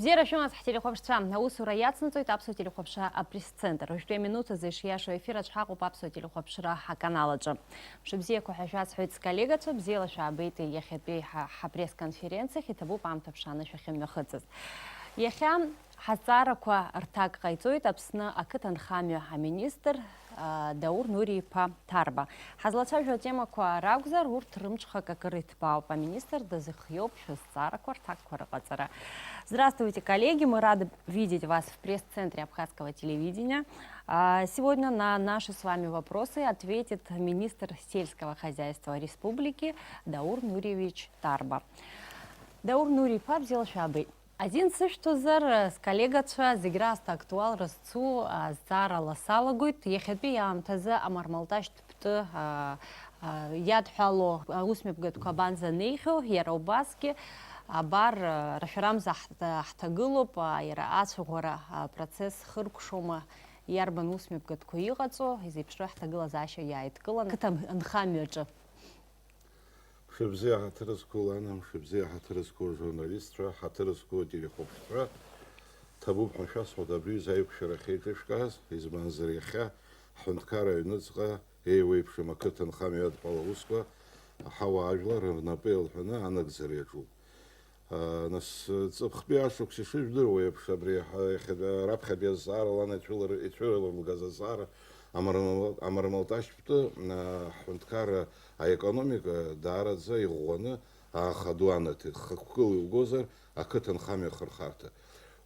Бзера шумас телехопша наусура яцнуцой тапсу телехопша пресс-центр. Уште минуты заишьяшу эфира чхаку папсу телехопшира хаканаладжа. Шибзия кухашац хуйц коллегацу бзела шабейты ехепей пресс-конференциях и табу памтапшаны шахим нахыцыз. Ехям хазараква ртак гайцуит апсна акытан хамю министр Даур Нуриев Тарба. Хазлача тема ква рагзар урт рымчха какырит па министр дазыхьёб шестараква ртак кварагацара. Здравствуйте, коллеги! Мы рады видеть вас в пресс-центре Абхазского телевидения. Сегодня на наши с вами вопросы ответит министр сельского хозяйства республики Даур Нуриевич Тарба. Даур Нуриев взял шабы. Один что зар с коллегача зиграст актуал расцу зара ласалагует ехепи амтаза амармалташ тпты ядхало усмепгет кабанза нейхо яробаски бар реферам захтагылоп яра ацугора процесс хыркшома ярбан усмепгет куигацо изипшро хтагыла заша яйткылан кытам нхамёджа. Шибзия хатырызку ланам, шибзия хатырызку журналистра, хатырызку телехопштра. Табу паншас модабри заюк шарахетешказ, избан заряха, хунткара юнуцга, эйвейпши макытан хамиад палауска, хава ажлар напел хана анак заряжу. Нас цапхбиашук сишиждыруя пшабри рабха без зара лана чулар газазара. Амармалташпты хунткара экономика дарадза игоны хадуанаты хакул гозар акытан хами хархарта.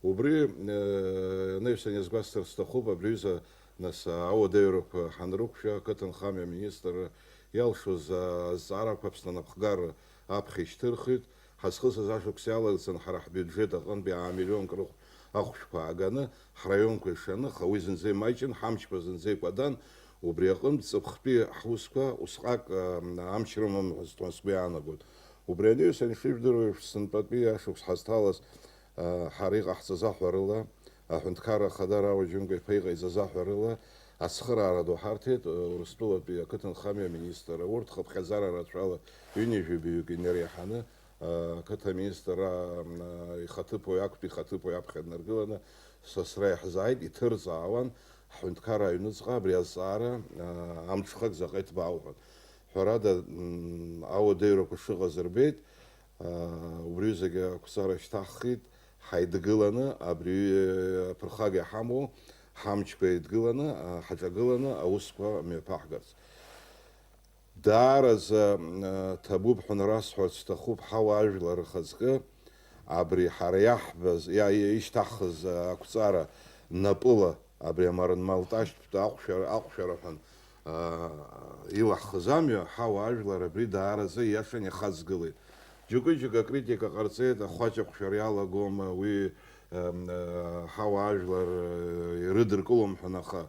Убри невсене сгастер стахуба брюза нас аудеуроп ханрукша акытан хами министр ялшу за зарапапсна напхгар апхиштырхит хасхыса зашуксялыгсан харах бюджет ан би миллион круг ахушпа аганы храйон кешаны хавизен зей майчин хамчпазен зей падан убриакын цыпхпи хусква усхак амчрымым стонсбиана год убрению сеншивдыруев сынпатби ашукс хасталас харик ахцазахварыла хунткара хадара ваджунга пейга изазахварыла асхыра араду хартет урыстула би акытын хамия министра урт хабхазара рачала юнижи бию генерияханы ката министра ихатыпо якпи хатыпо япхенергылана сосрай хзайд итырзааван хунткара юнуцга бриазара амчхак закайт бауган хорада аудеро кушыга зербет убрюзеге кусара штахит хайдгыланы абрю прхаге хаму хамчпейт гыланы хачагыланы ауспа мепахгарс Дараз табуб хунрас хостахуб хаважлар хазга абри харяхбаз я иштахз акцара напыла абри марн малташ ахшарахан илахзамя хаважлар абри дараз яшане хазгылы жугыжуга критика карцет хачак шаряла гом уи хаважлар рыдыркулум ханаха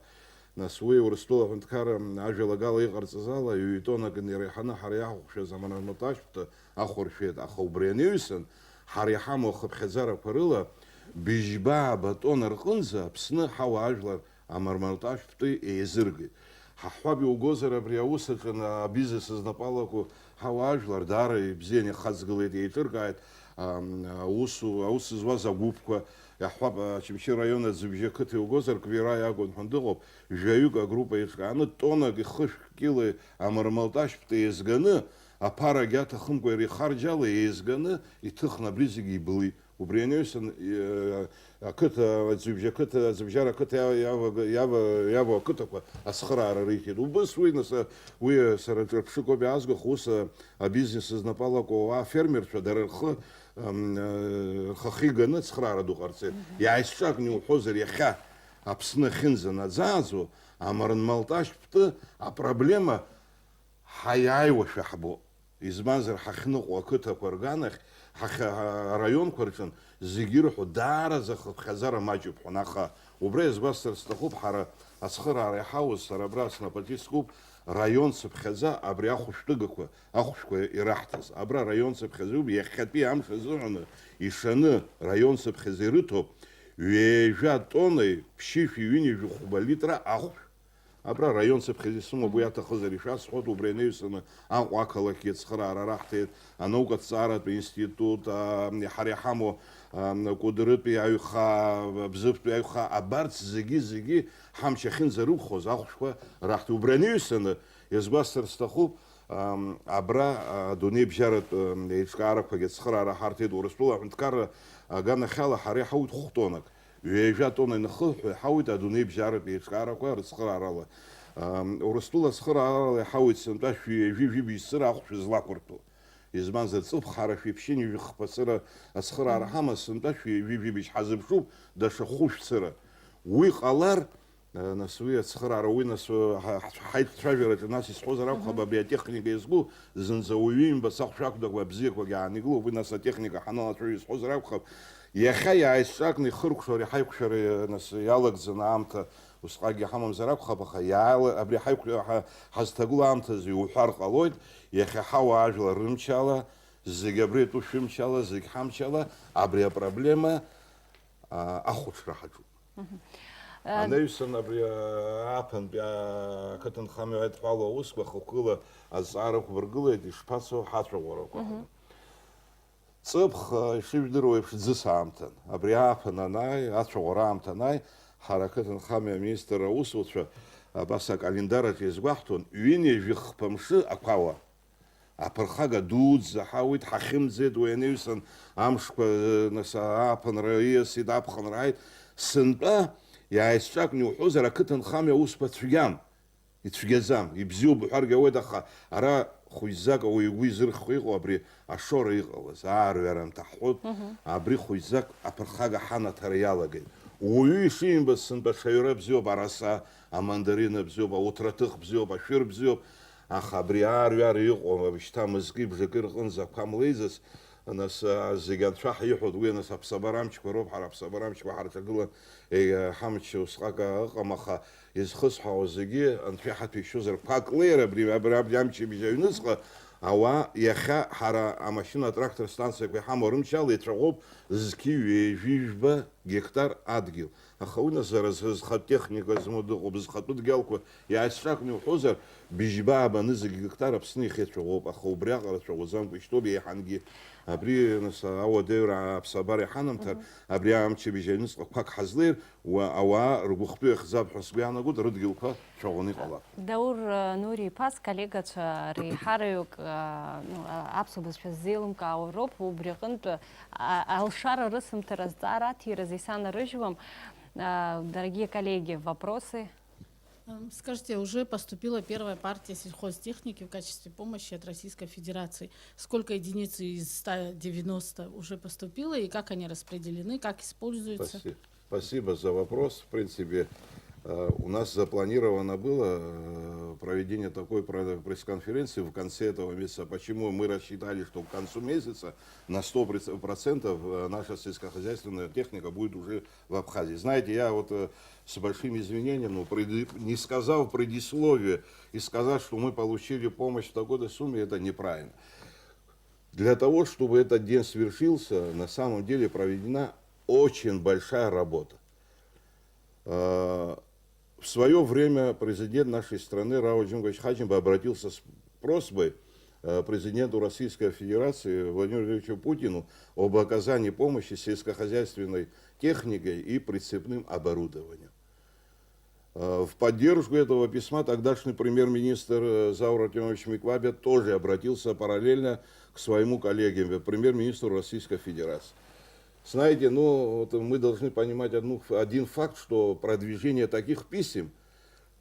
Насуи урстула хунткара ажалагала игарцазала юитона генерихана харяхуша замана маташпта ахуршет ахубренюсен харяхамо хабхазара парыла бижба батон архунза псны хава ажлар амарматашпты эзырги хахваби угозара бриаусакана бизнес знапалаку хава ажлар дары бзене хазгылет ейтыргает аус зваза губка Яхваб Чимчи района зубже кыты угозар квира ягон хондыгоп жаюга группа ишканы тона гихыш килы амармалташ пты изганы апара гята хымкой рихарджалы изганы и тыхна бризиги были убренюсен кыта зубжара кыта ява кытаква асхрара рихид убыс уйнаса уя саратрпшикоби азго хуса бизнес изнапалако фермерча дарырхы хахиганы цхрара духарце яйшак не ухозер яха апсны хинза надзазу амарн малташ пты а проблема хаяйва шахбо измазер хахнуq акыта кварганах район кварчын зигирху дара захып хазара маджуб хунаха убрез бастер стахуб хара асхрара хаус сарабрасна патискуб район сыбхаза абри ахуштыгаква ахушква ирахтаз абра район сыбхазуб яхатби амшазуна ишаны район сыбхазирыто уежа тоны пшиф юни жухуба литра ахуш Абра район цыԥхьазисымоуп, уи аҭахызар ишәасҳәоит, убри анаҩсаны Аҟәа ақалақь иацхыраара раҳҭеит, анаукаҭҵааратә институт, ҳара иҳамоу Кәыдрытәи аҩхаа, Бзыԥтәи аҩхаа, абарҭ зегьы ҳамч ахьынӡарықәхоз ахәшәқәа раҳҭеит. Убри анаҩсаны иазгәасҭар сҭахуп, абра адунеибжьаратә еиҿкаарақәагьы ацхыраара ҳарҭеит. Урыстәыла аҳәынҭқарра аганахьала ҳара иҳауит 5 тоннак. Ҩажәа тонна инахыҳәҳәа иҳауит адунеибжьаратә еиҿкаарақәа рыцхыраарала. Урыстәыла ацхыраарала иҳауит сынтәа шәи-ҩажәи-жәибжь-цыра ахәшәы злақәыртәо. Избанзар ҵыԥхара шәиԥшьыни жәыхԥацыра ацхыраара ҳамаз сынтәа шәи-ҩажәи-жәибжь ҳазыԥшуп даҽа хәышәцыра. Уи ҟалар, нас уи ацхыраара, уи нас ҳаиҿцәажәараҿы нас исҳәозар акәхап, абри атехника иазку зынӡа уаҩы имбац ахәшәақәдақәа бзиақәагьы аанигылоуп, уи нас атехника ҳаналацәажәо исҳәозар акәхап, иахьа иааизҿакны ихыркәшо ари ҳаиқәшәара нас иалагӡаны аамҭа усҟакгьы ҳамамзар акәхап, аха абри ҳазҭагылоу аамҭазы иуҳәар ҟалоит, иахьа ҳауаажәлар рымчала, зегьы абри атәы шәымчала, зегьы ҳамчала, абри апроблема ахәаҽра ҳаҿуп. Анаҩсан абри ааԥынтәи ақыҭанхамҩа аидҳәала аусқәа хықәкыла азҵаарақәа ргылеит, ишԥацо ҳацәаӷәарақәа. Ҵыԥх ишыжәдыруа еиԥш ӡыс аамҭан. Абри ааԥын анааи, ацәаӷәара аамҭа анааи, ҳара ақыҭанхамҩа аминистр аусуцәа абас акалендараҿ иазгәаҳҭон, ҩынҩажәи мшы ақәауа. Аԥырхага дуӡӡа ҳауит, ҳахьымӡеит, уи анаҩсан амшқәа нас ааԥынра ииасит, аԥхынра ааит. Сынтәа иааизҿакны иуҳәозар, ақыҭанхамҩа аусқәа цәгьам, ицәгьаӡам, ибзиоуп уҳәаргьы ауеит, аха ара хәыҷӡак ауаҩ игәы изырхо иҟоу абри ашора иҟалаз, аарҩарамҭа ҳҳәоит, абри хәыҷӡак аԥырхага ҳанаҭара иалагеит. Уаҩы ишимбац сынтәа аҽаҩра бзиоуп, араса, амандарина бзиоуп, ауҭраҭых бзиоуп, ашәыр бзиоуп, аха абри аарҩара иҟоу шьҭа мызки бжаки рҟынӡа ақәамлеизац, нас зегьы анцәа ҳиҳәоит, уи нас аԥсабара амчқәа роуп, ҳара аԥсабара амчқәа ҳарҿагылан ҳамч усҟак ыҟам, аха изхысҳәаауа зегьы анцәа иҳаҭәеишьозар қәак леир абри амчыбжь аҩныҵҟа, ауаа иахьа ҳара амашьына трактор станциақәа иҳамоу рымчала еицәаӷәоуп зқьи ҩажәи-жәба гектар адгьыл. Аха уи нас зара зхатә техника змоу дыҟоуп, зхатәы дгьалқәа иааизҿакны иуҳәозар, быжьба-ааба зегьы гектар Аԥсны ихеицәаӷәоуп, аха убри аҟара цәаӷәаӡамкәа ишьҭоуп еиҳангьы. Абри нас ауадаҩра аԥсабара иҳанамҭар, абри амчыбжь аҩныҵҟа қәак ҳазлеир, ауаа ргәыхтәы иахьӡап ҳәа сгәы иаанагоит, рыдгьылқәа цәаӷәаны иҟалап. Даур Нури-иԥа сколлегацәа реиҳараҩык аԥсуа бызшәа ззеилымкаауа роуп, убри аҟынтә алшара рысымҭара азҵаара аҭира исанарыжьуам. Дорогие коллеги, вопросы? Скажите, уже поступила первая партия сельхозтехники в качестве помощи от Российской Федерации. Сколько единиц из 190 уже поступило и как они распределены, как используются? Спасибо за вопрос. В принципе, у нас запланировано было проведение такой пресс-конференции в конце этого месяца. Почему мы рассчитали, что к концу месяца на 100% наша сельскохозяйственная техника будет уже в Абхазии. Знаете, я вот с большим извинением, не сказав предисловие и сказать, что мы получили помощь в такой-то сумме, это неправильно. Для того, чтобы этот день свершился, на самом деле проведена очень большая работа. В свое время президент нашей страны Рауль Джунгович Хачимба обратился с просьбой президенту Российской Федерации Владимиру Владимировичу Путину об оказании помощи сельскохозяйственной техникой и прицепным оборудованием. В поддержку этого письма тогдашний премьер-министр Заур Артемович Миквабе тоже обратился параллельно к своему коллеге, премьер-министру Российской Федерации. Знаете, вот мы должны понимать один факт, что продвижение таких писем,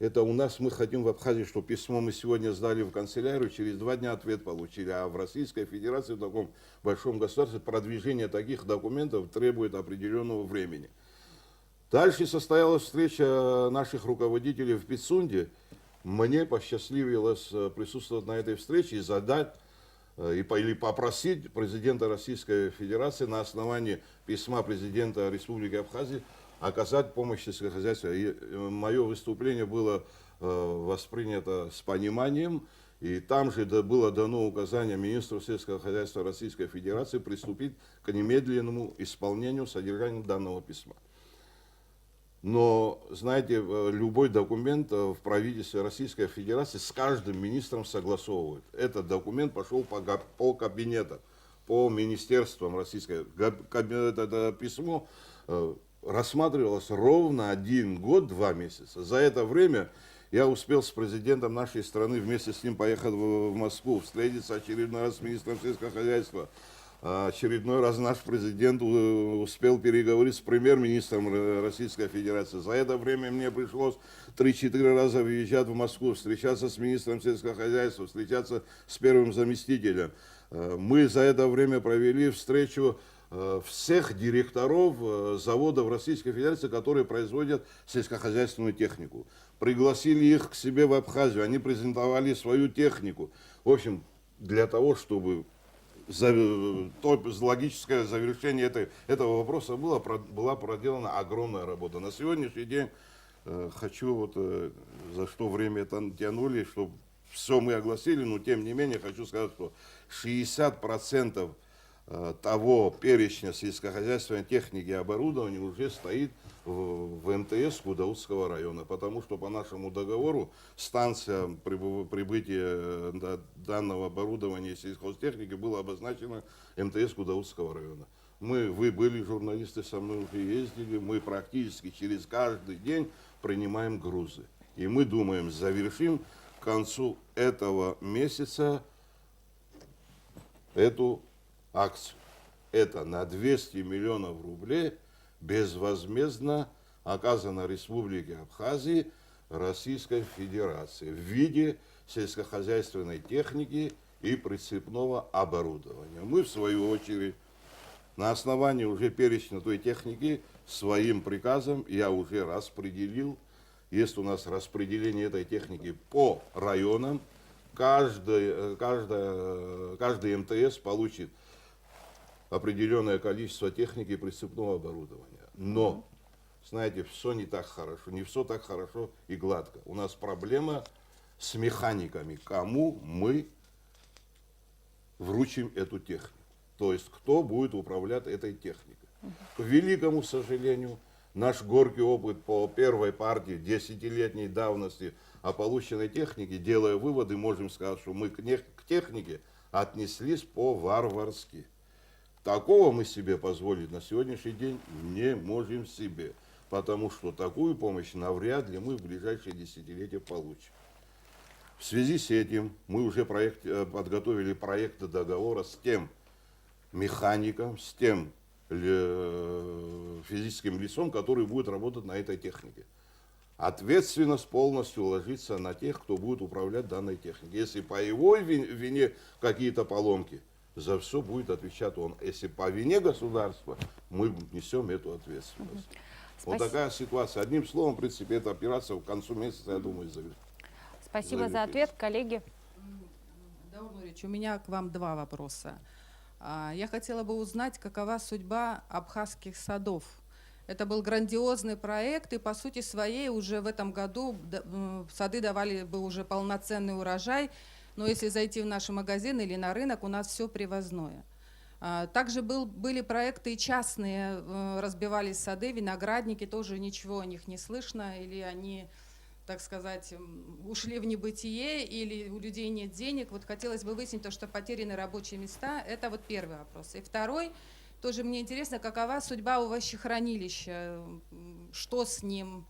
это у нас мы хотим в Абхазии, что письмо мы сегодня сдали в канцелярию, через 2 дня ответ получили, а в Российской Федерации, в таком большом государстве, продвижение таких документов требует определенного времени. Дальше состоялась встреча наших руководителей в Пицунде. Мне посчастливилось присутствовать на этой встрече и задать или попросить президента Российской Федерации на основании письма президента Республики Абхазия оказать помощь сельскохозяйству. И мое выступление было воспринято с пониманием, и там же было дано указание министру сельского хозяйства Российской Федерации приступить к немедленному исполнению содержания данного письма. Но, знаете, любой документ в правительстве Российской Федерации с каждым министром согласовывают. Этот документ пошел по кабинетам, по министерствам Российской. Это письмо рассматривалось ровно 1 год, 2 месяца. За это время я успел с президентом нашей страны вместе с ним поехать в Москву, встретиться очередной раз с министром сельского хозяйства. Очередной раз наш президент успел переговорить с премьер-министром Российской Федерации. За это время мне пришлось 3-4 раза выезжать в Москву, встречаться с министром сельского хозяйства, встречаться с первым заместителем. Мы за это время провели встречу всех директоров заводов Российской Федерации, которые производят сельскохозяйственную технику. Пригласили их к себе в Абхазию, они презентовали свою технику. В общем, для того, чтобы логическое завершение этого вопроса была проделана огромная работа. На сегодняшний день хочу, за что время это тянули, чтобы все мы огласили, но тем не менее хочу сказать, что 60% того перечня сельскохозяйственной техники и оборудования уже стоит в МТС Гудаутского района, потому что по нашему договору станция прибытия данного оборудования и сельхозтехники была обозначена МТС Гудаутского района. Вы были журналисты, со мной уже ездили, мы практически через каждый день принимаем грузы. И мы думаем, завершим к концу этого месяца эту акцию. Это на 200 миллионов рублей безвозмездно оказано Республике Абхазии Российской Федерации в виде сельскохозяйственной техники и прицепного оборудования. Мы, в свою очередь, на основании уже перечня той техники своим приказом я уже распределил. Есть у нас распределение этой техники по районам. Каждый МТС получит определенное количество техники и прицепного оборудования. Но, знаете, все не так хорошо, не все так хорошо и гладко. У нас проблема с механиками, кому мы вручим эту технику. То есть, кто будет управлять этой техникой. К великому сожалению, наш горький опыт по первой партии 10-летней давности о полученной технике, делая выводы, можем сказать, что мы к технике отнеслись по-варварски. Такого мы себе позволить на сегодняшний день не можем себе, потому что такую помощь навряд ли мы в ближайшие десятилетия получим. В связи с этим мы уже подготовили проект договора с тем механиком, с тем физическим лицом, который будет работать на этой технике. Ответственность полностью ложится на тех, кто будет управлять данной техникой. Если по его вине какие-то поломки, за все будет отвечать он. Если по вине государства, мы несем эту ответственность. Вот такая ситуация. Одним словом, в принципе, эта операция к концу месяца, я думаю, завершится. Спасибо за ответ, коллеги. Даур Нуриевич, у меня к вам 2 вопроса. Я хотела бы узнать, какова судьба абхазских садов. Это был грандиозный проект, и по сути своей уже в этом году сады давали бы уже полноценный урожай. Но если зайти в наши магазины или на рынок, у нас все привозное. Также были проекты и частные, разбивались сады, виноградники, тоже ничего о них не слышно, или они, так сказать, ушли в небытие, или у людей нет денег. Вот хотелось бы выяснить то, что потеряны рабочие места. Это вот первый вопрос. И второй, тоже мне интересно, какова судьба овощехранилища, что с ним?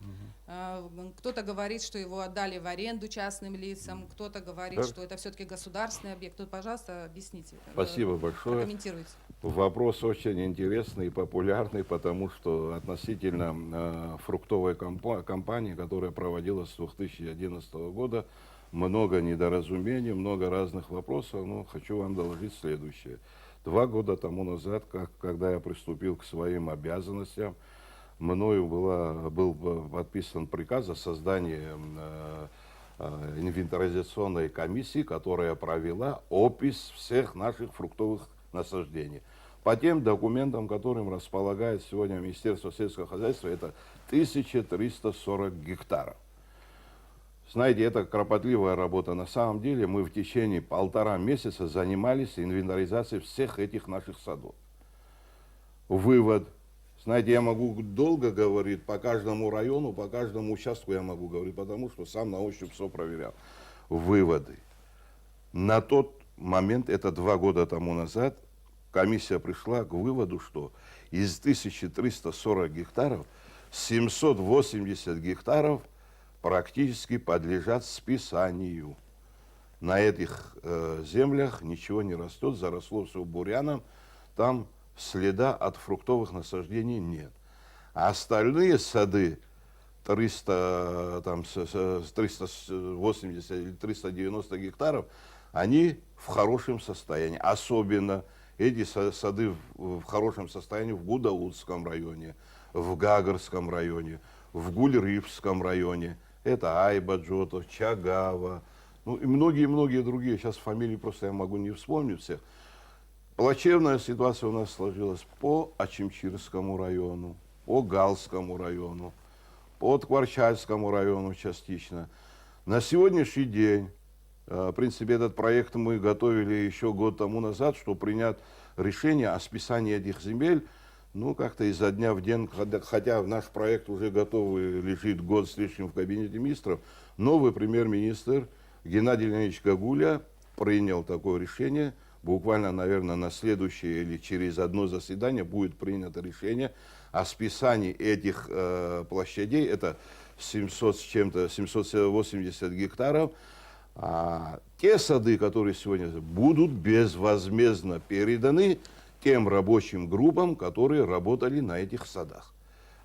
Кто-то говорит, что его отдали в аренду частным лицам, кто-то говорит, что это все-таки государственный объект. Тут, пожалуйста, объясните. Спасибо большое. Прокомментируйте. Вопрос очень интересный и популярный, потому что относительно фруктовой кампании, которая проводилась с 2011 года, много недоразумений, много разных вопросов, но хочу вам доложить следующее. 2 года тому назад, когда я приступил к своим обязанностям, мною был подписан приказ о создании инвентаризационной комиссии, которая провела опись всех наших фруктовых насаждений. По тем документам, которым располагает сегодня Министерство сельского хозяйства, это 1340 гектаров. Знаете, это кропотливая работа. На самом деле мы в течение 1,5 месяца занимались инвентаризацией всех этих наших садов. Вывод. Знаете, я могу долго говорить по каждому району, по каждому участку я могу говорить, потому что сам на ощупь все проверял. Выводы. На тот момент, это 2 года тому назад, комиссия пришла к выводу, что из 1340 гектаров 780 гектаров практически подлежат списанию. На этих землях ничего не растет, заросло все буряном, там следа от фруктовых насаждений нет. А остальные сады, 380 или 390 гектаров, они в хорошем состоянии. Особенно эти сады в хорошем состоянии в Гудаутском районе, в Гагарском районе, в Гульрифском районе. Это Айба-Джото, Чагава, ну и многие-многие другие. Сейчас фамилии просто я могу не вспомнить всех. Плачевная ситуация у нас сложилась по Ачимчирскому району, по Галскому району, по Ткварчальскому району частично. На сегодняшний день, в принципе, этот проект мы готовили еще год тому назад, чтобы принять решение о списании этих земель, ну, как-то изо дня в день, хотя наш проект уже готовый, лежит год с лишним в кабинете министров, новый премьер-министр Геннадий Леонидович Гагуля принял такое решение. Буквально, наверное, на следующее или через одно заседание будет принято решение о списании этих площадей. Это 700 с чем-то, 780 гектаров. А те сады, которые сегодня будут безвозмездно переданы тем рабочим группам, которые работали на этих садах.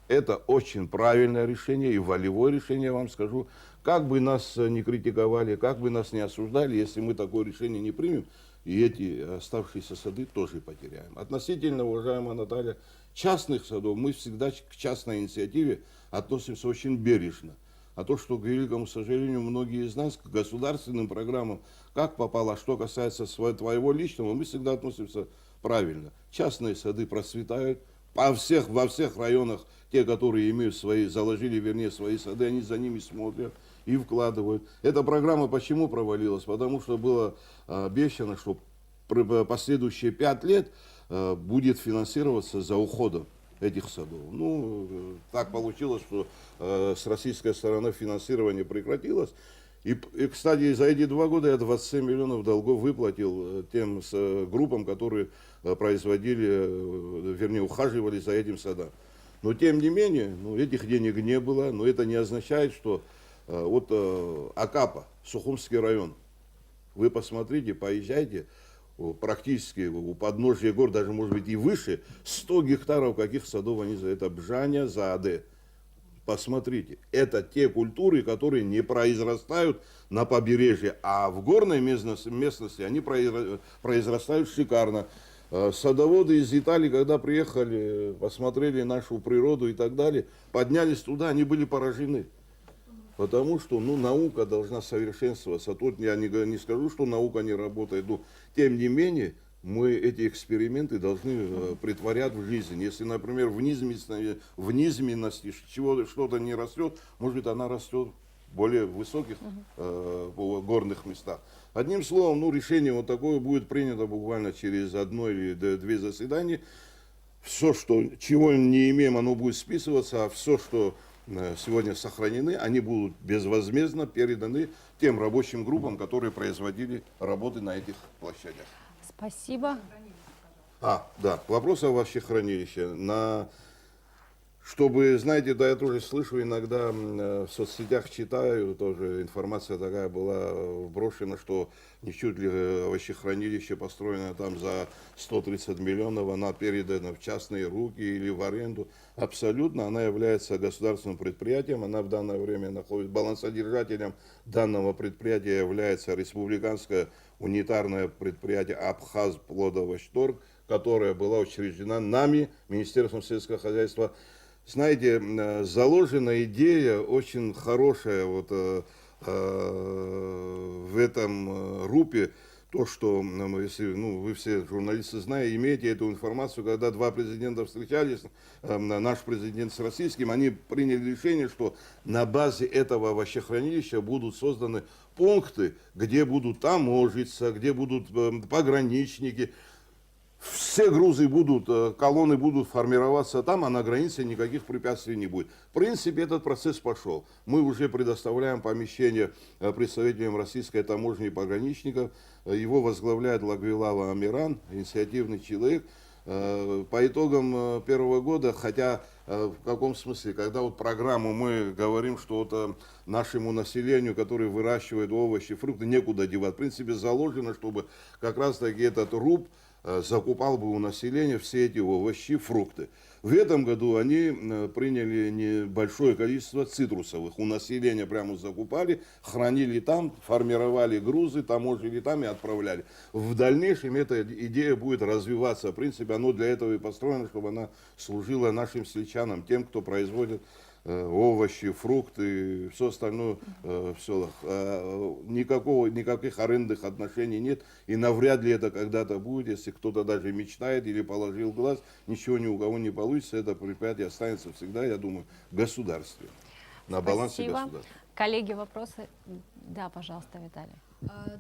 Это очень правильное решение и волевое решение, я вам скажу. Как бы нас не критиковали, как бы нас не осуждали, если мы такое решение не примем, и эти оставшиеся сады тоже потеряем. Относительно, уважаемая Наталья, частных садов мы всегда к частной инициативе относимся очень бережно. А то, что, к великому сожалению, многие из нас к государственным программам, как попало, что касается твоего личного, мы всегда относимся правильно. Частные сады процветают во всех районах. Те, которые имеют заложили, вернее, свои сады, они за ними смотрят и вкладывают. Эта программа почему провалилась? Потому что было обещано, что последующие 5 лет будет финансироваться за уходом этих садов. Ну, так получилось, что с российской стороны финансирование прекратилось. И, кстати, за эти 2 года я 27 миллионов долгов выплатил тем группам, которые производили, вернее, ухаживали за этим садом. Но, тем не менее, этих денег не было, но это не означает, что вот Акапа, Сухумский район, вы посмотрите, поезжайте, практически у подножия гор, даже может быть и выше, 100 гектаров каких садов они за это Бжаня, Зааде. Посмотрите, это те культуры, которые не произрастают на побережье, а в горной местности они произрастают шикарно. Садоводы из Италии, когда приехали, посмотрели нашу природу и так далее, поднялись туда, они были поражены. Потому что наука должна совершенствоваться. Тут я не скажу, что наука не работает, но тем не менее мы эти эксперименты должны претворять в жизнь. Если, например, в низменности что-то не растет, может быть, она растет в более высоких горных местах. Одним словом, решение вот такое будет принято буквально через 1 или 2 заседания. Все, чего не имеем, оно будет списываться, а все, что сегодня сохранены, они будут безвозмездно переданы тем рабочим группам, которые производили работы на этих площадях. Спасибо. Да, вопрос о овощехранилище. Чтобы, знаете, да, я тоже слышу иногда, в соцсетях читаю, тоже информация такая была вброшена, что ничуть ли овощехранилище, построенное там за 130 миллионов, она передана в частные руки или в аренду. Абсолютно, она является государственным предприятием, она в данное время находится, балансодержателем данного предприятия является республиканское унитарное предприятие Абхазплодовощторг, которое было учреждено нами, Министерством сельского хозяйства. Знаете, заложена идея очень хорошая в этом РУПе, то, что, если вы все журналисты знаете, имеете эту информацию, когда 2 президента встречались, наш президент с российским, они приняли решение, что на базе этого овощехранилища будут созданы пункты, где будут таможиться, где будут пограничники. все грузы будут, колонны будут формироваться там, а на границе никаких препятствий не будет. В принципе, этот процесс пошел. Мы уже предоставляем помещение представителям российской таможни и пограничников. Его возглавляет Лагвилава Амиран, инициативный человек. По итогам первого года, хотя в каком смысле, когда вот программу мы говорим, что вот нашему населению, которое выращивает овощи, фрукты, некуда девать. В принципе, заложено, чтобы как раз таки этот РУП закупал бы у населения все эти овощи, фрукты. В этом году они приняли небольшое количество цитрусовых. У населения прямо закупали, хранили там, формировали грузы, таможили там и отправляли. В дальнейшем эта идея будет развиваться. В принципе, оно для этого и построено, чтобы она служила нашим сельчанам, тем, кто производит овощи, фрукты, все остальное в селах. Никаких арендных отношений нет, и навряд ли это когда-то будет, если кто-то даже мечтает или положил глаз, ничего ни у кого не получится, это предприятие останется всегда, я думаю, в государстве, на балансе государства. Коллеги, вопросы? Да, пожалуйста, Виталий.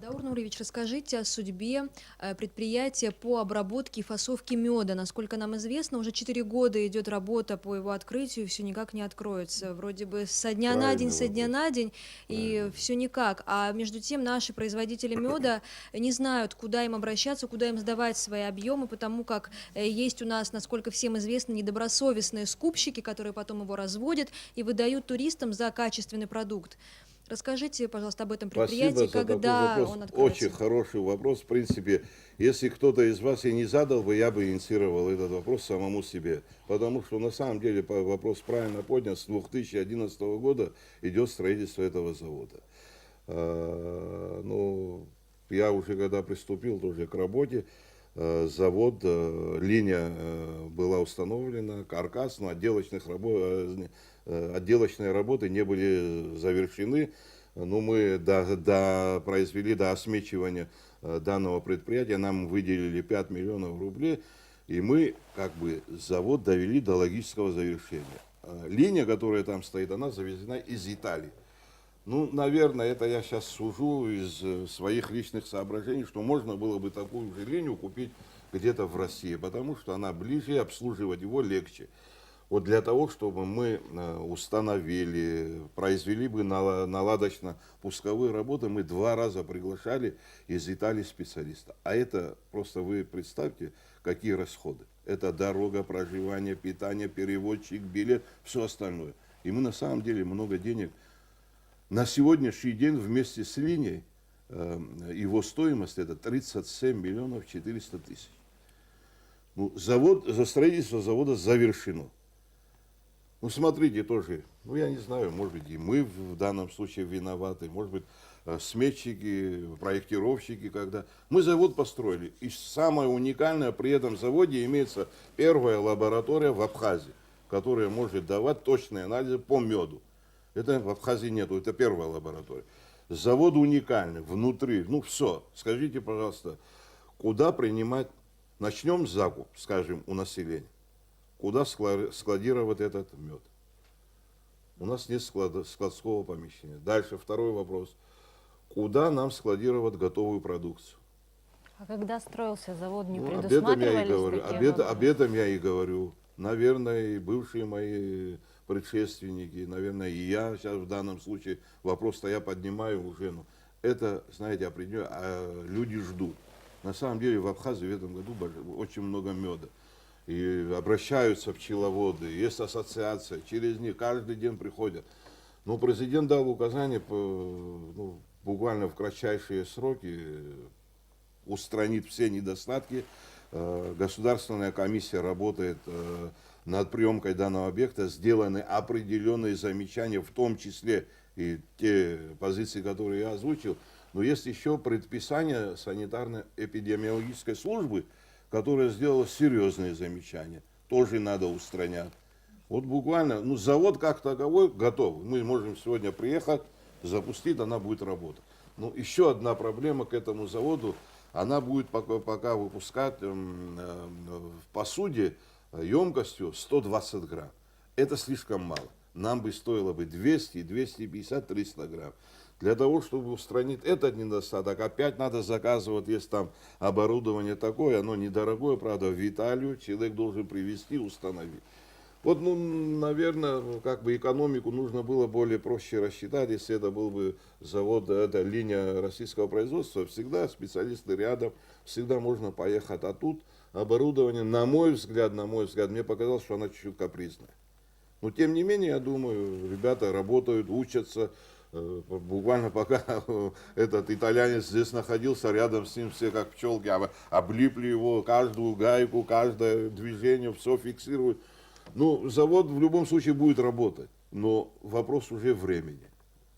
Даур Нуриевич, расскажите о судьбе предприятия по обработке и фасовке меда. Насколько нам известно, уже 4 года идет работа по его открытию, все никак не откроется. Вроде бы со дня на день, и все никак. А между тем наши производители меда не знают, куда им обращаться, куда им сдавать свои объемы, потому как есть у нас, насколько всем известно, недобросовестные скупщики, которые потом его разводят и выдают туристам за качественный продукт. Расскажите, пожалуйста, об этом предприятии, когда он откроется. Очень хороший вопрос. В принципе, если кто-то из вас и не задал бы, я бы инициировал этот вопрос самому себе. Потому что на самом деле вопрос правильно поднят. С 2011 года идет строительство этого завода. Ну, я уже когда приступил тоже к работе, завод, линия была установлена, каркас, но отделочные работы не были завершены. Но мы произвели до осмечивания данного предприятия, нам выделили 5 миллионов рублей, и мы как бы завод довели до логического завершения. Линия, которая там стоит, она завезена из Италии. Ну, наверное, это я сейчас сужу из своих личных соображений, что можно было бы такую же линию купить где-то в России, потому что она ближе, обслуживать его легче. Вот для того, чтобы мы установили, произвели бы наладочно-пусковые работы, мы 2 раза приглашали из Италии специалиста. А это просто вы представьте, какие расходы. Это дорога, проживание, питание, переводчик, билет, все остальное. И мы на самом деле много денег. На сегодняшний день вместе с линией его стоимость это 37 миллионов 400 тысяч. Ну, строительство завода завершено. Ну, смотрите, тоже, ну, я не знаю, может быть, и мы в данном случае виноваты, может быть, сметчики, проектировщики, когда мы завод построили. И самое уникальное, при этом заводе имеется первая лаборатория в Абхазии, которая может давать точные анализы по меду. Это в Абхазии нету, это первая лаборатория. Завод уникальный, внутри, ну, все. Скажите, пожалуйста, куда принимать, начнем с закуп, скажем, у населения. Куда складировать этот мед? У нас нет складского помещения. Дальше второй вопрос. Куда нам складировать готовую продукцию? А когда строился завод, не Ну, предусматривались об этом я и говорю. Наверное, и бывшие мои предшественники, наверное, и я сейчас в данном случае вопрос-то я поднимаю уже. Ну, это, знаете, определенно, люди ждут. На самом деле в Абхазии в этом году очень много меда. И обращаются пчеловоды, есть ассоциация, через них каждый день приходят. Но президент дал указание буквально в кратчайшие сроки устранить все недостатки. Государственная комиссия работает над приемкой данного объекта, сделаны определенные замечания, в том числе и те позиции, которые я озвучил. Но есть еще предписание санитарно-эпидемиологической службы, которая сделала серьезные замечания. Тоже надо устранять. Вот буквально, ну, завод как таковой готов. Мы можем сегодня приехать, запустить, она будет работать. Но еще одна проблема к этому заводу, она будет пока выпускать в посуде емкостью 120 грамм. Это слишком мало. Нам бы стоило бы 200, 250, 300 грамм. Для того, чтобы устранить этот недостаток, опять надо заказывать, если там оборудование такое, оно недорогое, правда, в Италию человек должен привезти, установить. Вот, ну, наверное, как бы экономику нужно было более проще рассчитать, если это был бы завод, это линия российского производства, всегда специалисты рядом, всегда можно поехать. А тут оборудование, на мой взгляд, мне показалось, что оно чуть-чуть капризное. Но тем не менее, я думаю, ребята работают, учатся. Буквально пока этот итальянец здесь находился, рядом с ним все как пчелки, облипли его, каждую гайку, каждое движение, все фиксируют. Ну, завод в любом случае будет работать, но вопрос уже времени.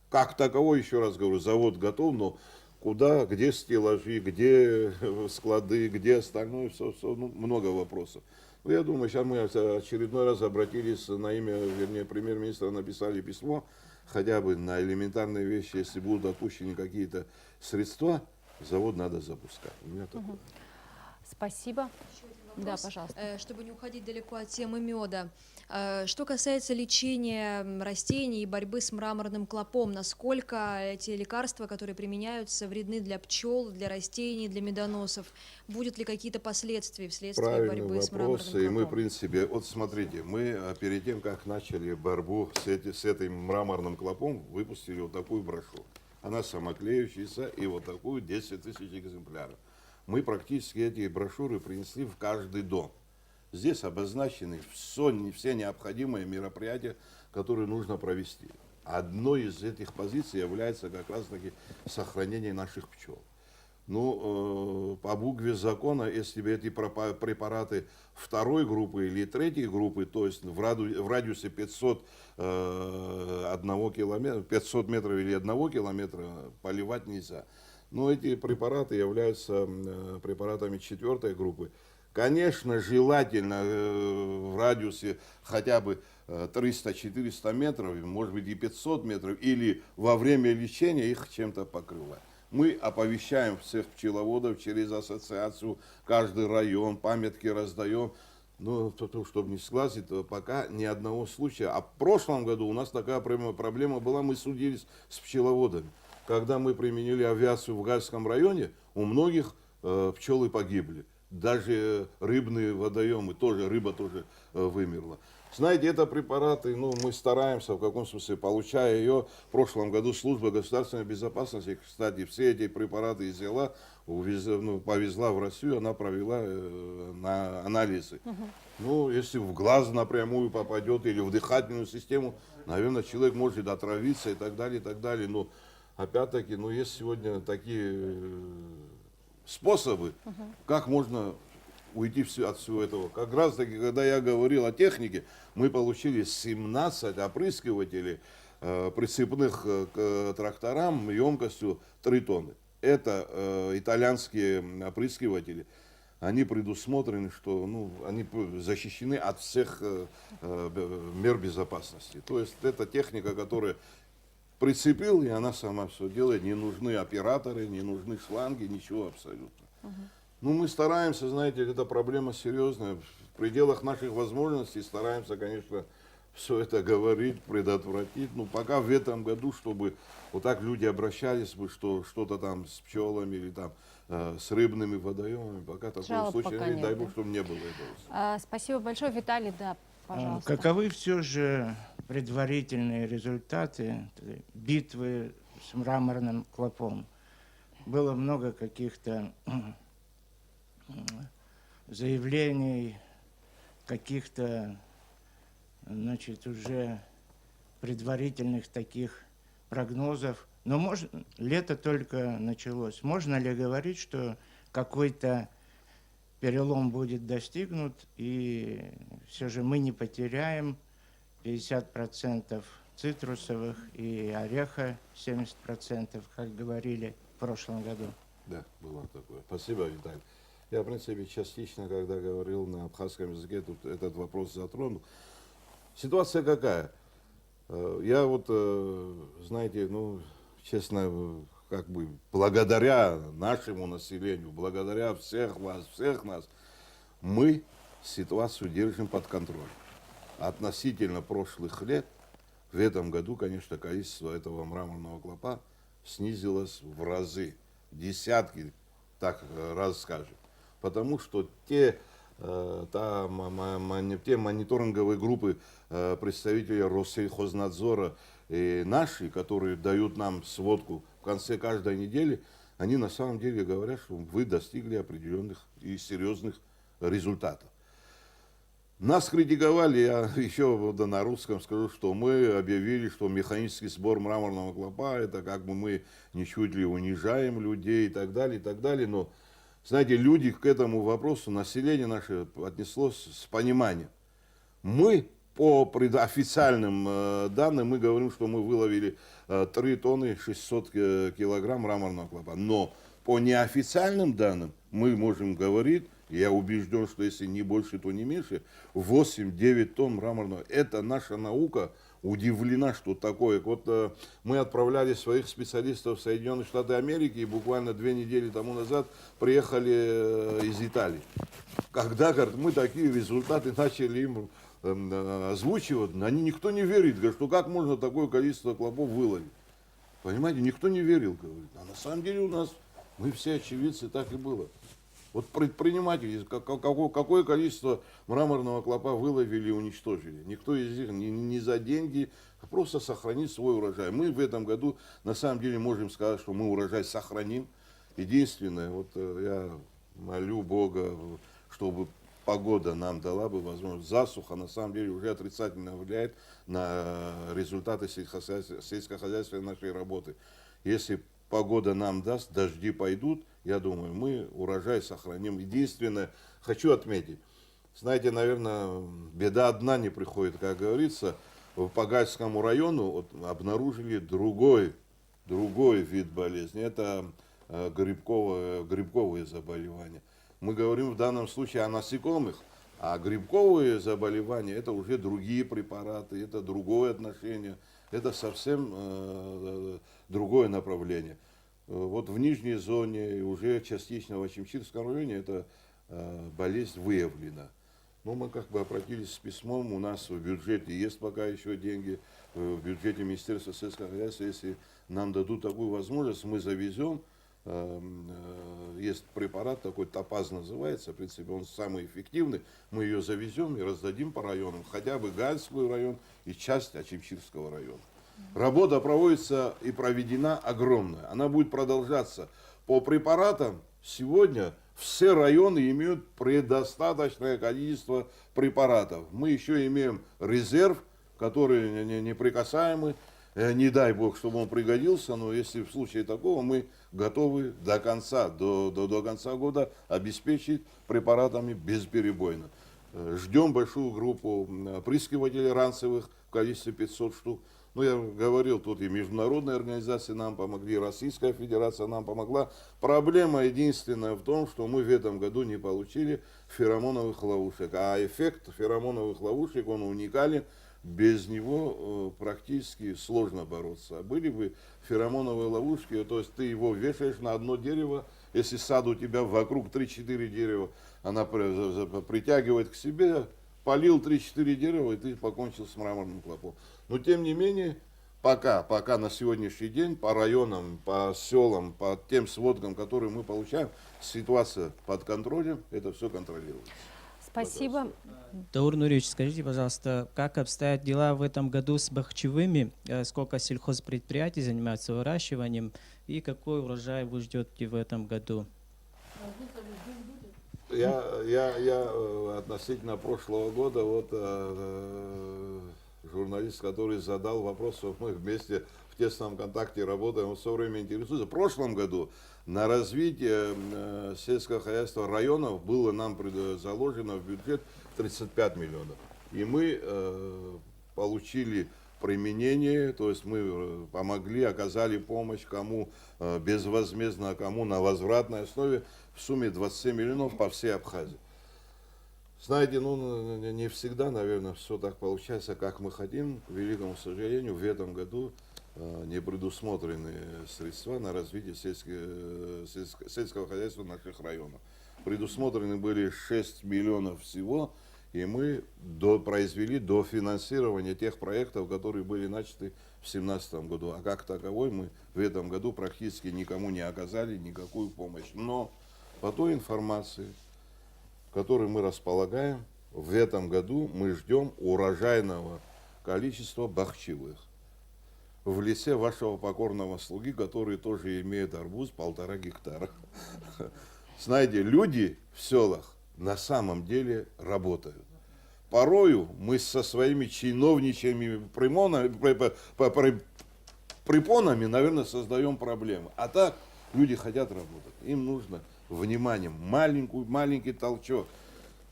Как таковой, еще раз говорю, завод готов, но куда, где стеллажи, где склады, где остальное, все, ну, много вопросов. Ну, я думаю, сейчас мы очередной раз обратились на имя, вернее, премьер-министра, написали письмо, хотя бы на элементарные вещи, если будут отпущены какие-то средства, завод надо запускать. У меня такое. Спасибо. Да, Вопрос, пожалуйста. чтобы не уходить далеко от темы меда. Что касается лечения растений и борьбы с мраморным клопом, насколько эти лекарства, которые применяются, вредны для пчел, для растений, для медоносов? Будут ли какие-то последствия вследствие Правильный борьбы с вопрос, мраморным и мы, в клопом? принципе, вот смотрите, мы перед тем, как начали борьбу с этим мраморным клопом, выпустили вот такую брошюру. Она самоклеющаяся, и вот такую 10 тысяч экземпляров. Мы практически эти брошюры принесли в каждый дом. Здесь обозначены все необходимые мероприятия, которые нужно провести. Одной из этих позиций является как раз-таки сохранение наших пчел. Ну, по букве закона, если эти препараты второй группы или третьей группы, то есть в радиусе 500 метров или 1 километра поливать нельзя. Но эти препараты являются препаратами 4 группы. Конечно, желательно в радиусе хотя бы 300-400 метров, может быть и 500 метров, или во время лечения их чем-то покрывать. Мы оповещаем всех пчеловодов через ассоциацию, каждый район, памятки раздаем. Но чтобы не сглазить, пока ни одного случая. А в прошлом году у нас такая проблема была, мы судились с пчеловодами. Когда мы применили авиацию в Гальском районе, у многих пчелы погибли. Даже рыбные водоемы, рыба тоже вымерла. Знаете, это препараты, ну, мы стараемся, в каком смысле, получая ее, в прошлом году служба государственной безопасности, кстати, все эти препараты взяла, повезла в Россию, она провела на анализы. Ну, если в глаз напрямую попадет или в дыхательную систему, наверное, человек может отравиться и так далее, и так далее. Но опять-таки, ну, есть сегодня такие способы, как можно уйти от всего этого. Как раз таки, когда я говорил о технике, мы получили 17 опрыскивателей прицепных к тракторам емкостью 3 тонны. Это итальянские опрыскиватели. Они предусмотрены, что они защищены от всех мер безопасности. То есть это техника, которая прицепил, и она сама все делает. Не нужны операторы, не нужны шланги, ничего абсолютно. Ну, мы стараемся, знаете, эта проблема серьезная. В пределах наших возможностей стараемся, конечно, все это говорить, предотвратить. Ну, пока в этом году, чтобы вот так люди обращались бы, что что-то там с пчелами или там с рыбными водоемами, пока такого Жалоб случая пока нет, дай нет, бог, да. чтобы не было этого. Спасибо большое, Виталий, да, пожалуйста. Каковы все же предварительные результаты битвы с мраморным клопом? Было много каких-то заявлений, каких-то, значит, уже предварительных таких прогнозов. Но лето только началось. Можно ли говорить, что какой-то перелом будет достигнут, и все же мы не потеряем 50% цитрусовых и ореха 70%, как говорили в прошлом году? Да, было такое. Спасибо, Виталий. Я, в принципе, частично, когда говорил на абхазском языке, тут этот вопрос затронул. Ситуация какая? Я вот, знаете, честно, как бы благодаря нашему населению, благодаря всех вас, всех нас, мы ситуацию держим под контролем. Относительно прошлых лет, в этом году, конечно, количество этого мраморного клопа снизилась в разы, десятки, так раз скажем. Потому что те мониторинговые группы представителей Россельхознадзора и наши, которые дают нам сводку в конце каждой недели, они на самом деле говорят, что вы достигли определенных и серьезных результатов. Нас критиковали, я еще на русском скажу, что мы объявили, что механический сбор мраморного клопа, это как бы мы ничуть ли унижаем людей и так далее, и так далее. Но, знаете, люди к этому вопросу, население наше отнеслось с пониманием. Мы по официальным данным, мы говорим, что мы выловили 3 тонны 600 килограмм мраморного клопа. Но по неофициальным данным мы можем говорить, я убежден, что если не больше, то не меньше, 8-9 тонн мраморного. Это наша наука удивлена, что такое. Вот мы отправляли своих специалистов в Соединенные Штаты Америки, и буквально 2 недели тому назад приехали из Италии. Когда, говорят, мы такие результаты начали им озвучивать, они никто не верит, говорят, что как можно такое количество клопов выловить. Понимаете, никто не верил, говорит. А на самом деле у нас, мы все очевидцы, так и было. Вот предприниматели, какое количество мраморного клопа выловили и уничтожили. Никто из них не за деньги, а просто сохранить свой урожай. Мы в этом году на самом деле можем сказать, что мы урожай сохраним. Единственное, вот я молю Бога, чтобы погода нам дала бы возможность. Засуха на самом деле уже отрицательно влияет на результаты сельскохозяйственной нашей работы. Если погода нам даст, дожди пойдут, я думаю, мы урожай сохраним. Единственное, хочу отметить, знаете, наверное, беда одна не приходит, как говорится, в Пагальскому району вот, обнаружили другой вид болезни, это грибковые заболевания. Мы говорим в данном случае о насекомых, а грибковые заболевания это уже другие препараты, это другое отношение, это совсем другое направление. Вот в нижней зоне, уже частично в Ачимчирском районе эта болезнь выявлена. Но мы как бы обратились с письмом, у нас в бюджете есть пока еще деньги, в бюджете Министерства сельского хозяйства, если нам дадут такую возможность, мы завезем. Есть препарат такой, топаз называется, в принципе он самый эффективный, мы ее завезем и раздадим по районам, хотя бы Гальский район и часть Ачимчирского района. Работа проводится и проведена огромная, она будет продолжаться. По препаратам сегодня все районы имеют предостаточное количество препаратов. Мы еще имеем резерв, который неприкасаемый. Не дай бог, чтобы он пригодился, но если в случае такого, мы готовы до конца года обеспечить препаратами бесперебойно. Ждем большую группу опрыскивателей ранцевых в количестве 500 штук. Ну, я говорил, тут и международные организации нам помогли, Российская Федерация нам помогла. Проблема единственная в том, что мы в этом году не получили феромоновых ловушек. А эффект феромоновых ловушек, он уникален. Без него практически сложно бороться. Были бы феромоновые ловушки, то есть ты его вешаешь на одно дерево, если сад у тебя вокруг 3-4 дерева, она притягивает к себе, полил 3-4 дерева, и ты покончил с мраморным клопом. Но тем не менее, пока на сегодняшний день по районам, по селам, по тем сводкам, которые мы получаем, ситуация под контролем, это все контролируется. Спасибо. Даур Нуриевич, скажите, пожалуйста, как обстоят дела в этом году с бахчевыми? Сколько сельхозпредприятий занимаются выращиванием? И какой урожай вы ждете в этом году? Я относительно прошлого года, вот журналист, который задал вопрос, мы вместе в тесном контакте работаем, он все время интересуется. В прошлом году на развитие сельского хозяйства районов было нам заложено в бюджет 35 миллионов. И мы получили применение, то есть мы помогли, оказали помощь кому безвозмездно, а кому на возвратной основе в сумме 27 миллионов по всей Абхазии. Знаете, ну не всегда, наверное, все так получается, как мы хотим. К великому сожалению, в этом году не предусмотрены средства на развитие сельского хозяйства наших районов. Предусмотрены были 6 миллионов всего, И мы произвели дофинансирование тех проектов, которые были начаты в 2017 году. А как таковой мы в этом году практически никому не оказали никакую помощь. Но по той информации, которой мы располагаем, в этом году мы ждем урожайного количества бахчевых. В лице вашего покорного слуги, который тоже имеет арбуз 1,5 гектара. Знаете, люди в селах на самом деле работают. Порою мы со своими чиновничьими препонами, наверное, создаем проблемы. А так люди хотят работать. Им нужно внимание, маленький толчок.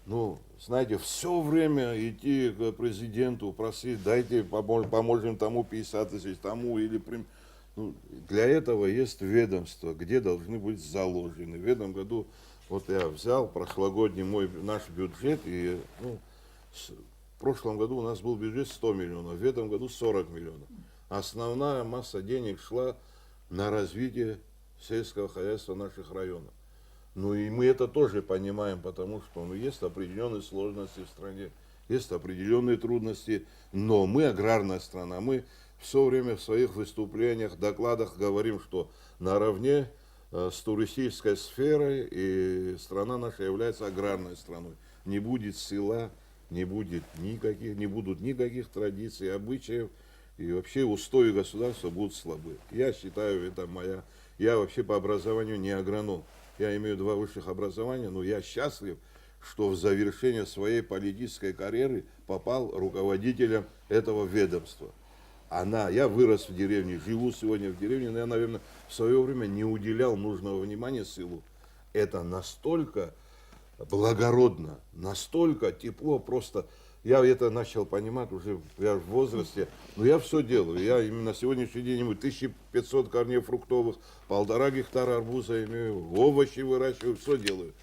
Ну, знаете, все время идти к президенту, просить, дайте, поможем тому 50 тысяч, тому или... Ну, для этого есть ведомство, где должны быть заложены. В этом году вот я взял прошлогодний наш бюджет, и в прошлом году у нас был бюджет 100 миллионов, в этом году 40 миллионов. Основная масса денег шла на развитие сельского хозяйства наших районов. Ну и мы это тоже понимаем, потому что есть определенные сложности в стране, есть определенные трудности, но мы аграрная страна, мы все время в своих выступлениях, докладах говорим, что наравне с туристической сферой и страна наша является аграрной страной. Не будет села, не будут никаких традиций, обычаев, и вообще устои государства будут слабы. Я считаю, я вообще по образованию не агроном. Я имею 2 высших образования, но я счастлив, что в завершение своей политической карьеры попал руководителем этого ведомства. Я вырос в деревне, живу сегодня в деревне, но я, наверное, в свое время не уделял нужного внимания селу. Это настолько благородно, настолько тепло, просто я это начал понимать уже в возрасте, но я все делаю. Я именно на сегодняшний день имею 1500 корней фруктовых, 1,5 гектара арбуза имею, овощи выращиваю, все делаю.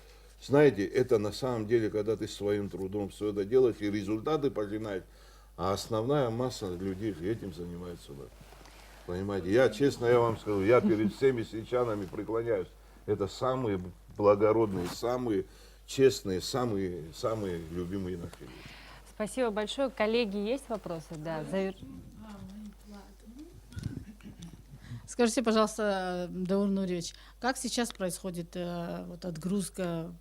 Знаете, это на самом деле, когда ты своим трудом все это делаешь и результаты пожинаешь, а основная масса людей этим занимается. Да. Понимаете, я вам скажу, я перед всеми сельчанами преклоняюсь. Это самые благородные, самые честные, самые любимые наши люди. Спасибо большое. Коллеги, есть вопросы? Да, Скажите, пожалуйста, Даур Нуриевич, как сейчас происходит отгрузка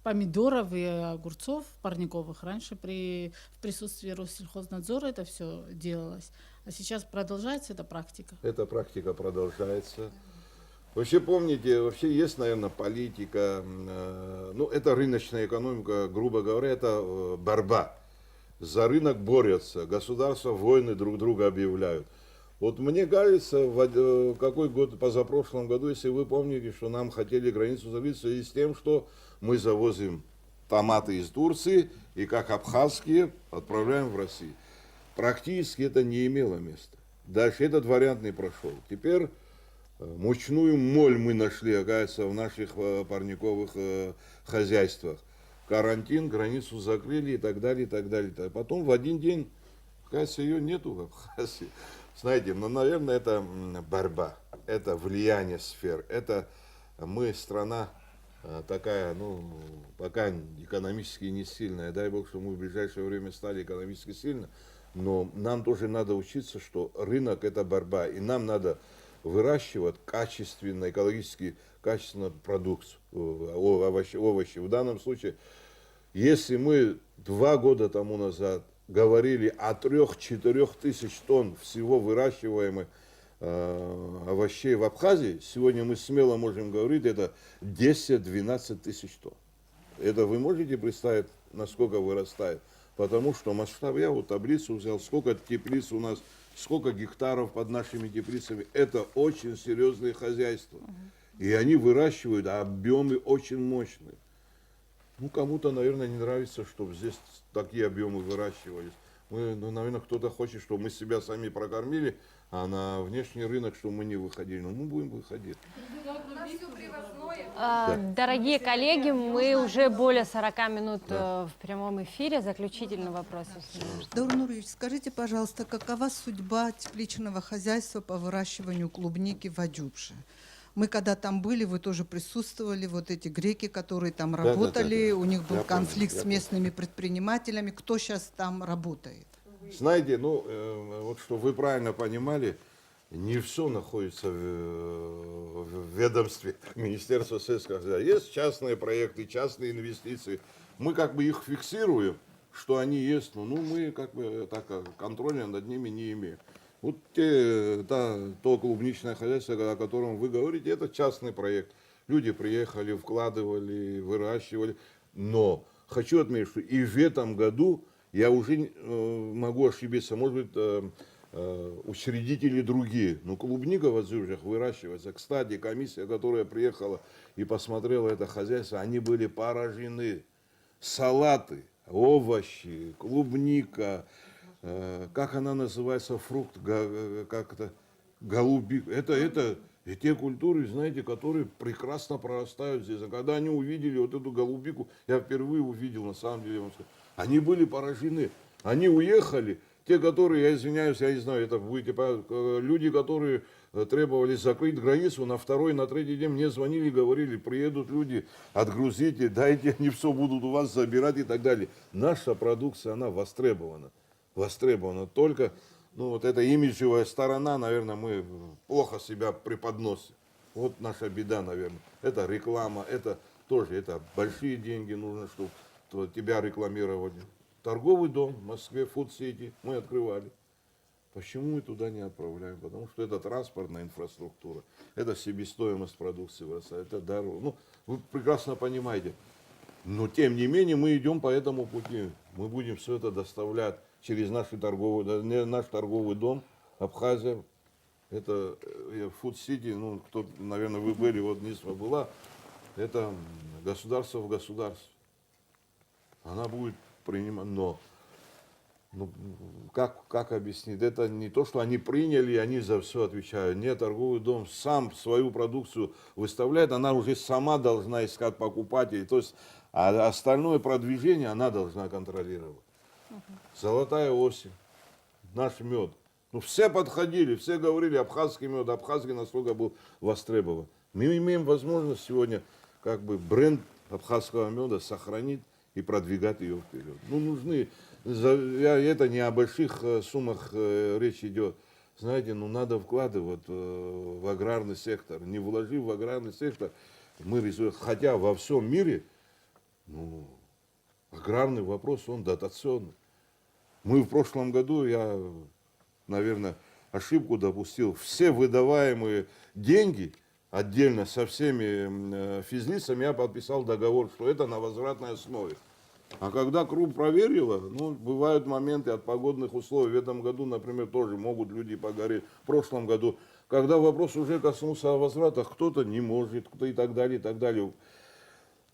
помидоров и огурцов парниковых? Раньше в присутствии Россельхознадзора это все делалось, а сейчас продолжается эта практика? Эта практика продолжается. Вообще помните, есть, наверное, политика, это рыночная экономика, грубо говоря, это борьба. За рынок борются, государства войны друг друга объявляют. Вот мне кажется, позапрошлом году, если вы помните, что нам хотели границу закрыть в связи с тем, что мы завозим томаты из Турции и как абхазские отправляем в Россию. Практически это не имело места. Дальше этот вариант не прошел. Теперь мучную моль мы нашли, оказывается, в наших парниковых хозяйствах. Карантин, границу закрыли и так далее, и так далее. А потом в один день, оказывается, ее нету в Абхазии. Знаете, наверное, это борьба, это влияние сфер. Это мы страна такая, пока экономически не сильная. Дай бог, что мы в ближайшее время стали экономически сильны. Но нам тоже надо учиться, что рынок это борьба. И нам надо выращивать качественно, экологически качественную продукцию, овощи. В данном случае, если мы 2 года тому назад говорили о 3-4 тысяч тонн всего выращиваемых овощей в Абхазии, сегодня мы смело можем говорить, это 10-12 тысяч тонн. Это вы можете представить, насколько вырастает? Потому что масштаб, я вот таблицу взял, сколько теплиц у нас, сколько гектаров под нашими теплицами. Это очень серьезные хозяйства. И они выращивают, а объемы очень мощные. Кому-то, наверное, не нравится, чтобы здесь такие объемы выращивались. Наверное, кто-то хочет, чтобы мы себя сами прокормили, а на внешний рынок, чтобы мы не выходили. Но мы будем выходить. Дорогие коллеги, мы уже более 40 минут в прямом эфире. Заключительный вопрос. Даур Нуриевич, скажите, пожалуйста, какова судьба тепличного хозяйства по выращиванию клубники в Адюбше? Мы когда там были, вы тоже присутствовали, вот эти греки, которые там да, работали, да. у них был Я конфликт понял, с местными предпринимателями. Кто сейчас там работает? Знаете, ну, вот что вы правильно понимали, не все находится в ведомстве Министерства сельского хозяйства. Есть частные проекты, частные инвестиции. Мы как бы их фиксируем, что они есть, но ну, мы как бы так контроля над ними не имеем. Вот то клубничное хозяйство, о котором вы говорите, это частный проект. Люди приехали, вкладывали, выращивали. Но хочу отметить, что и в этом году я уже могу ошибиться, может быть, учредители другие. Но клубника в Адзюбжах выращивается. Кстати, комиссия, которая приехала и посмотрела это хозяйство, они были поражены. Салаты, овощи, клубника, как она называется, фрукт, как-то голубик. Это и те культуры, знаете, которые прекрасно прорастают здесь. А когда они увидели вот эту голубику, я впервые увидел, на самом деле, вам скажу, они были поражены. Они уехали, те, которые, я извиняюсь, я не знаю, это будете, люди, которые требовали закрыть границу, на второй, на третий день мне звонили, говорили, приедут люди, отгрузите, дайте, они все будут у вас забирать и так далее. Наша продукция, она востребована. Востребована. Только, ну, вот эта имиджевая сторона, наверное, мы плохо себя преподносим. Вот наша беда, наверное. Это реклама, это тоже, это большие деньги нужно, чтобы тебя рекламировали. Торговый дом в Москве, Food City, мы открывали. Почему мы туда не отправляем? Потому что это транспортная инфраструктура, это себестоимость продукции вырастает, это дорога. Ну, вы прекрасно понимаете. Но тем не менее мы идем по этому пути. Мы будем все это доставлять через наш торговый дом, Абхазия. Это Food City, ну, кто, наверное, вы были, вот Нисва была. Это государство в государстве. Она будет принимать, но ну, как объяснить? Это не то, что они приняли, и они за все отвечают. Нет, торговый дом сам свою продукцию выставляет, она уже сама должна искать покупателей. То есть а остальное продвижение она должна контролировать. Золотая осень, наш мед. Ну, все подходили, все говорили, абхазский мед, абхазский настолько был востребован. Мы имеем возможность сегодня как бы бренд абхазского меда сохранить и продвигать ее вперед. Ну, нужны, это не о больших суммах речь идет. Знаете, ну, надо вкладывать в аграрный сектор. Не вложив в аграрный сектор, мы рисуем. Хотя во всем мире, ну, аграрный вопрос, он дотационный. Мы в прошлом году, я, наверное, ошибку допустил, все выдаваемые деньги отдельно со всеми физлицами я подписал договор, что это на возвратной основе. А когда КРУ проверила, ну, бывают моменты от погодных условий. В этом году, например, тоже могут люди погореть. В прошлом году, когда вопрос уже коснулся о возвратах, кто-то не может, кто и так далее, и так далее.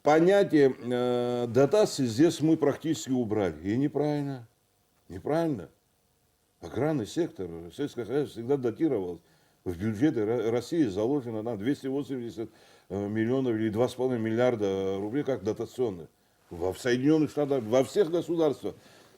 Понятие дотации здесь мы практически убрали. И неправильно. Неправильно. Аграрный сектор, сельское хозяйство всегда датировалось. В бюджете России заложено на 280 миллионов или 2,5 миллиарда рублей как дотационные. В Соединенных Штатах, во всех государствах.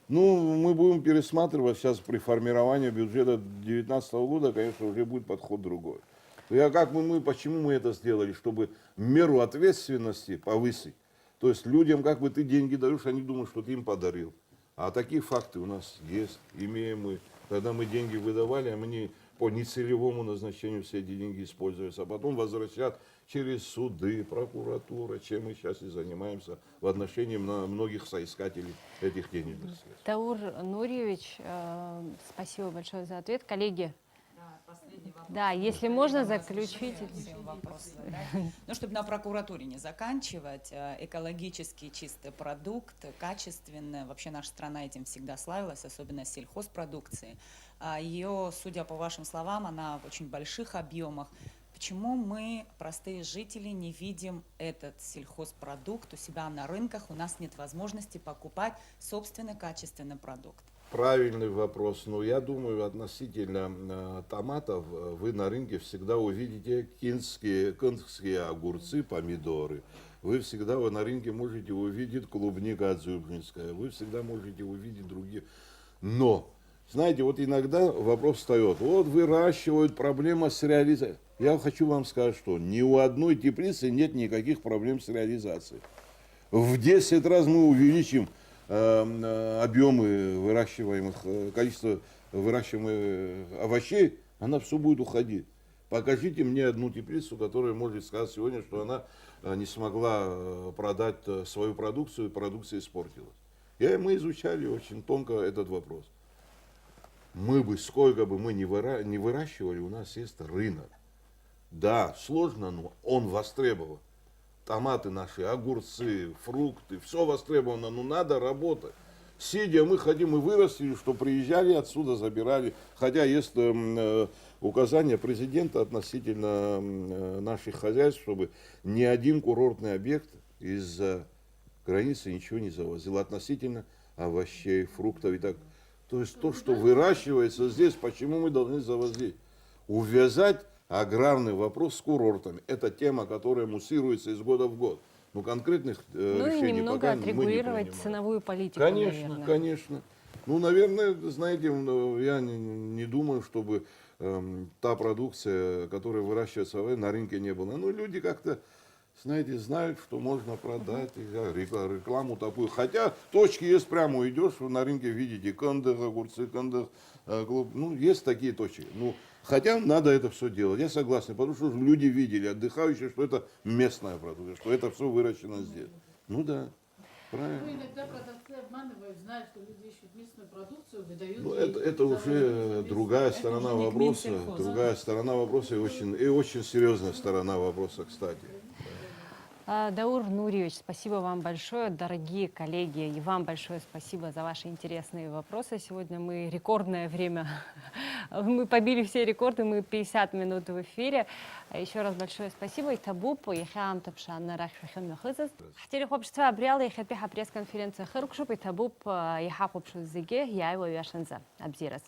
Ну, мы будем пересматривать сейчас при формировании бюджета 2019 года, конечно, уже будет подход другой. Почему мы это сделали? Чтобы меру ответственности повысить. То есть людям, как бы ты деньги даешь, они думают, что ты им подарил. А такие факты у нас есть, имеем мы. Когда мы деньги выдавали, они по нецелевому назначению все эти деньги используются, а потом возвращают через суды, прокуратура, чем мы сейчас и занимаемся в отношении многих соискателей этих денежных средств. Таур Нурьевич, спасибо большое за ответ. Коллеги, да, если можно заключить. Ну, чтобы на прокуратуре не заканчивать, экологически чистый продукт, качественный. Вообще наша страна этим всегда славилась, особенно сельхозпродукции. Ее, судя по вашим словам, она в очень больших объемах. Почему мы, простые жители, не видим этот сельхозпродукт у себя на рынках? У нас нет возможности покупать собственный качественный продукт. Правильный вопрос. Но я думаю, относительно томатов вы на рынке всегда увидите кинские огурцы, помидоры. Вы всегда на рынке можете увидеть клубника адзюбжинская. Вы всегда можете увидеть другие. Но, знаете, вот иногда вопрос встает. Вот выращивают, проблема с реализацией. Я хочу вам сказать, что ни у одной теплицы нет никаких проблем с реализацией. В 10 раз мы увеличим объемы выращиваемых, количество выращиваемых овощей, она все будет уходить. Покажите мне одну теплицу, которая может сказать сегодня, что она не смогла продать свою продукцию, и продукция испортилась. Мы изучали очень тонко этот вопрос. Мы бы, сколько бы мы ни выращивали, у нас есть рынок. Да, сложно, но он востребован. Томаты наши, огурцы, фрукты, все востребовано, но надо работать. Сидя, мы хотим и вырастили, что приезжали отсюда, забирали. Хотя есть указания президента относительно наших хозяйств, чтобы ни один курортный объект из-за границы ничего не завозил относительно овощей, фруктов и так. То есть то, что выращивается здесь, почему мы должны завозить? Увязать аграрный вопрос с курортами. Это тема, которая муссируется из года в год. Но конкретных Ну и решений немного пока мы не отрегулировать принимаем. ценовую политику, Конечно, наверное. конечно. Ну, наверное, знаете, я не думаю, чтобы та продукция, которая выращивается на рынке, не была. Ну, люди как-то, знаете, знают, что можно продать, рекламу такую. Хотя точки есть прямо, идешь на рынке, видите, кандых, огурцы, кандых, ну, есть такие точки. Ну, хотя надо это все делать, я согласен, потому что люди видели, отдыхающие, что это местная продукция, что это все выращено здесь. Ну да, Ну, правильно. иногда продавцы обманывают, знают, что люди ищут местную продукцию, выдают Ну, ей это уже другая сторона уже не к вопроса, Минсельхозу. другая сторона вопроса и очень серьезная сторона вопроса, кстати. Даур Нуриевич, спасибо вам большое, дорогие коллеги, и вам большое спасибо за ваши интересные вопросы. Сегодня мы рекордное время, мы побили все рекорды, мы 50 минут в эфире. Еще раз большое спасибо. И табуп, ехам тапшан рахшахин мехызыз. Хтелих общества обряла и хапиха пресс-конференция хыркшуп, и табуп ехахупшу зиге, я его яшанза. Абзирас.